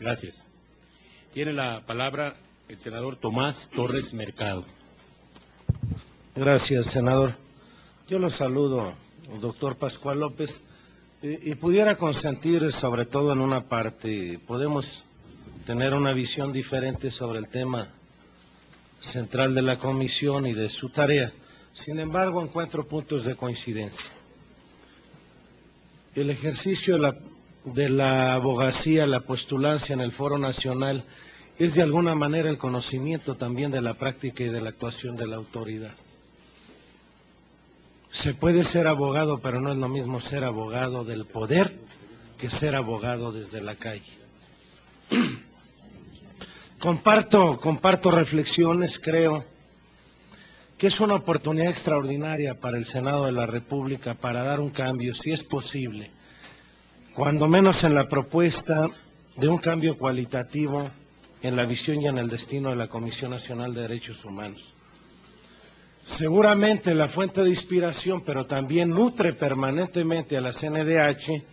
Gracias. Tiene la palabra el senador Tomás Torres Mercado. Gracias, senador. Yo lo saludo, doctor Pascual López, y pudiera consentir sobre todo en una parte. Podemos tener una visión diferente sobre el tema central de la comisión y de su tarea. Sin embargo, encuentro puntos de coincidencia. El ejercicio de la abogacía, la postulancia en el Foro Nacional, es de alguna manera el conocimiento también de la práctica y de la actuación de la autoridad. Se puede ser abogado, pero no es lo mismo ser abogado del poder que ser abogado desde la calle. Comparto reflexiones, creo que es una oportunidad extraordinaria para el Senado de la República para dar un cambio, si es posible, cuando menos en la propuesta de un cambio cualitativo en la visión y en el destino de la Comisión Nacional de Derechos Humanos. Seguramente la fuente de inspiración, pero también nutre permanentemente a la CNDH,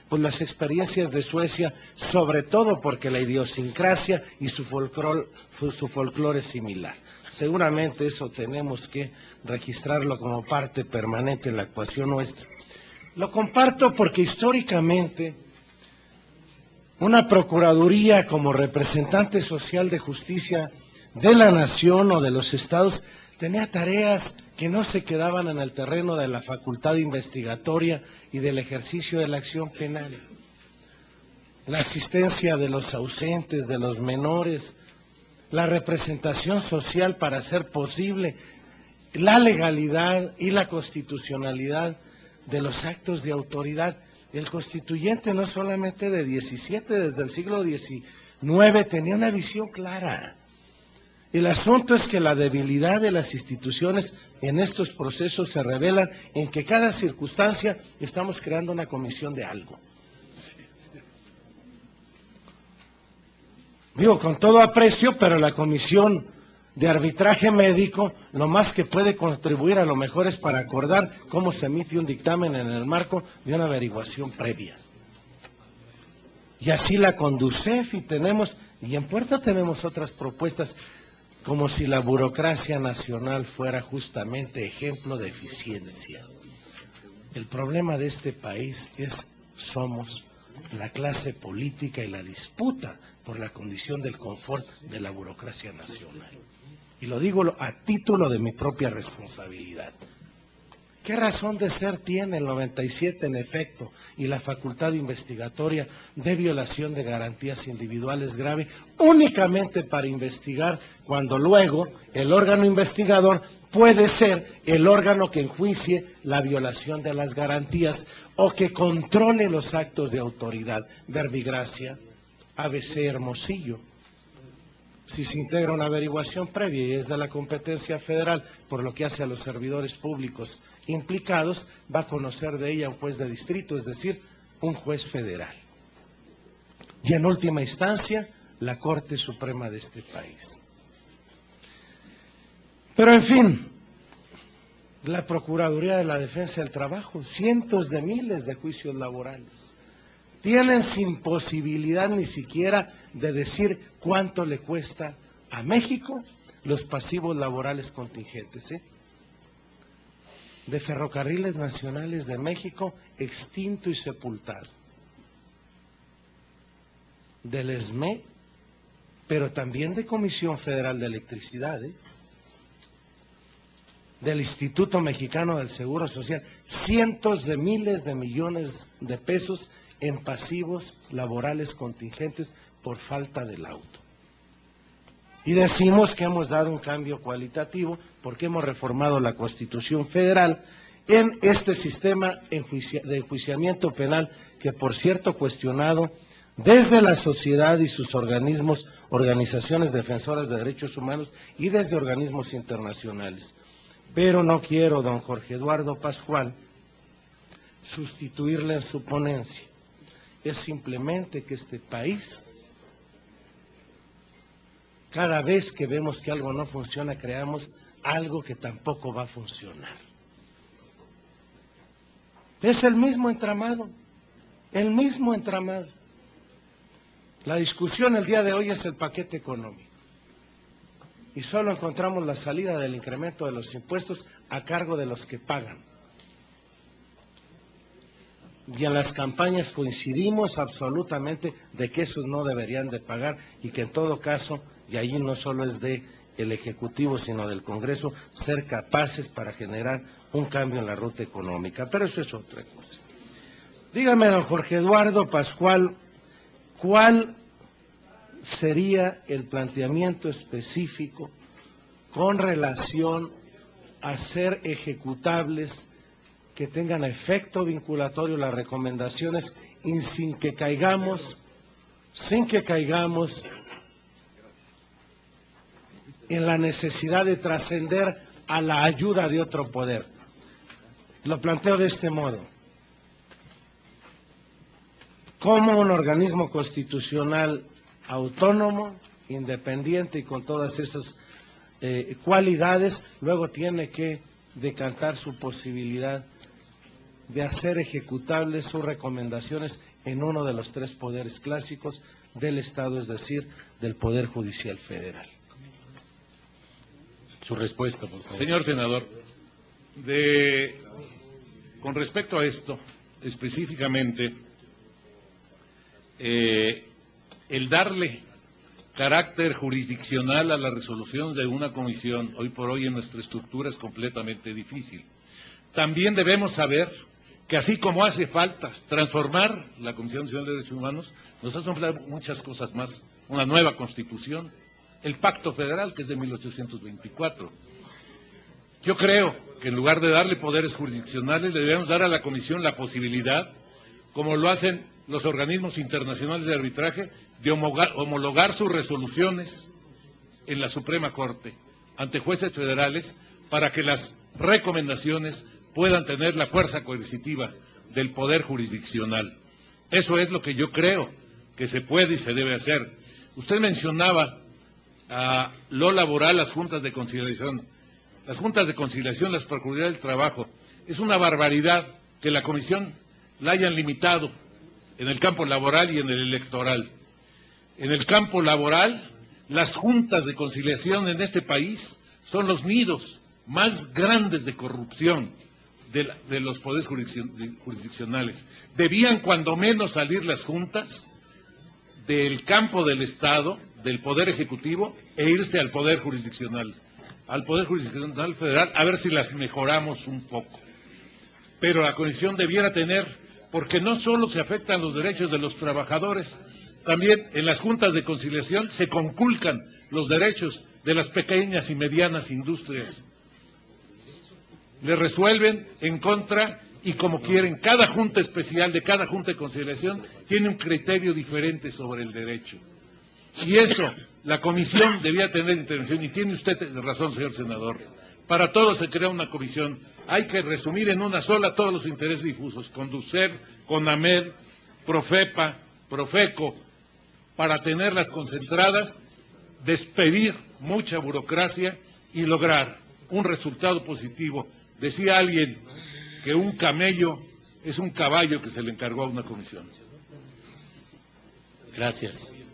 pues las experiencias de Suecia, sobre todo porque la idiosincrasia y su folclore es similar. Seguramente eso tenemos que registrarlo como parte permanente en la actuación nuestra. Lo comparto porque históricamente una procuraduría como representante social de justicia de la nación o de los estados tenía tareas que no se quedaban en el terreno de la facultad investigatoria y del ejercicio de la acción penal. La asistencia de los ausentes, de los menores, la representación social para hacer posible la legalidad y la constitucionalidad de los actos de autoridad. El constituyente no solamente de 17, desde el siglo XIX tenía una visión clara. El asunto es que la debilidad de las instituciones en estos procesos se revela en que cada circunstancia estamos creando una comisión de algo. Digo, con todo aprecio, pero la comisión de arbitraje médico, lo más que puede contribuir a lo mejor es para acordar cómo se emite un dictamen en el marco de una averiguación previa. Y así la Conducef y en puerta tenemos otras propuestas, como si la burocracia nacional fuera justamente ejemplo de eficiencia. El problema de este país somos la clase política y la disputa por la condición del confort de la burocracia nacional. Y lo digo a título de mi propia responsabilidad. ¿Qué razón de ser tiene el 97 en efecto y la facultad investigatoria de violación de garantías individuales grave únicamente para investigar cuando luego el órgano investigador puede ser el órgano que enjuicie la violación de las garantías o que controle los actos de autoridad? Verbigracia, ABC Hermosillo. Si se integra una averiguación previa y es de la competencia federal, por lo que hace a los servidores públicos implicados, va a conocer de ella un juez de distrito, es decir, un juez federal. Y en última instancia, la Corte Suprema de este país. Pero en fin, la Procuraduría de la Defensa del Trabajo, cientos de miles de juicios laborales, tienen sin posibilidad ni siquiera de decir cuánto le cuesta a México los pasivos laborales contingentes, de Ferrocarriles Nacionales de México, extinto y sepultado, del ESME, pero también de Comisión Federal de Electricidad, del Instituto Mexicano del Seguro Social, cientos de miles de millones de pesos en pasivos laborales contingentes por falta del auto. Y decimos que hemos dado un cambio cualitativo porque hemos reformado la Constitución Federal en este sistema de enjuiciamiento penal que, por cierto, cuestionado desde la sociedad y sus organizaciones defensoras de derechos humanos y desde organismos internacionales. Pero no quiero, don Jorge Eduardo Pascual, sustituirle en su ponencia. Es simplemente que este país, cada vez que vemos que algo no funciona, creamos algo que tampoco va a funcionar. Es el mismo entramado, el mismo entramado. La discusión el día de hoy es el paquete económico. Y solo encontramos la salida del incremento de los impuestos a cargo de los que pagan. Y en las campañas coincidimos absolutamente de que esos no deberían de pagar y que en todo caso, y allí no solo es de el Ejecutivo sino del Congreso, ser capaces para generar un cambio en la ruta económica. Pero eso es otra cosa. Dígame, don Jorge Eduardo Pascual, ¿cuál sería el planteamiento específico con relación a ser ejecutables que tengan efecto vinculatorio las recomendaciones y sin que caigamos en la necesidad de trascender a la ayuda de otro poder? Lo planteo de este modo. ¿Cómo un organismo constitucional autónomo, independiente y con todas esas cualidades, luego tiene que decantar su posibilidad de hacer ejecutables sus recomendaciones en uno de los tres poderes clásicos del Estado, es decir, del Poder Judicial Federal? Su respuesta, por favor. Señor senador, con respecto a esto, específicamente, el darle carácter jurisdiccional a la resolución de una comisión, hoy por hoy en nuestra estructura es completamente difícil. También debemos saber que así como hace falta transformar la Comisión Nacional de Derechos Humanos, nos hacen falta muchas cosas más, una nueva Constitución, el Pacto Federal, que es de 1824. Yo creo que en lugar de darle poderes jurisdiccionales, le debemos dar a la Comisión la posibilidad, como lo hacen los organismos internacionales de arbitraje, de homologar sus resoluciones en la Suprema Corte, ante jueces federales, para que las recomendaciones puedan tener la fuerza coercitiva del poder jurisdiccional. Eso es lo que yo creo que se puede y se debe hacer. Usted mencionaba lo laboral, las juntas de conciliación. Las juntas de conciliación, las Procuradurías del Trabajo, es una barbaridad que la Comisión la hayan limitado en el campo laboral y en el electoral. En el campo laboral, las juntas de conciliación en este país son los nidos más grandes de corrupción de los poderes jurisdiccionales. Debían cuando menos salir las juntas del campo del Estado, del Poder Ejecutivo, e irse al Poder Jurisdiccional Federal, a ver si las mejoramos un poco. Pero la Comisión debiera tener, porque no solo se afectan los derechos de los trabajadores, también en las juntas de conciliación se conculcan los derechos de las pequeñas y medianas industrias. Le resuelven en contra y como quieren. Cada junta especial de cada junta de conciliación tiene un criterio diferente sobre el derecho. Y eso, la comisión debía tener intervención, y tiene usted razón, señor senador. Para todo se crea una comisión. Hay que resumir en una sola todos los intereses difusos, Conducef, CONAMED, Profepa, Profeco, para tenerlas concentradas, despedir mucha burocracia y lograr un resultado positivo. Decía alguien que un camello es un caballo que se le encargó a una comisión. Gracias.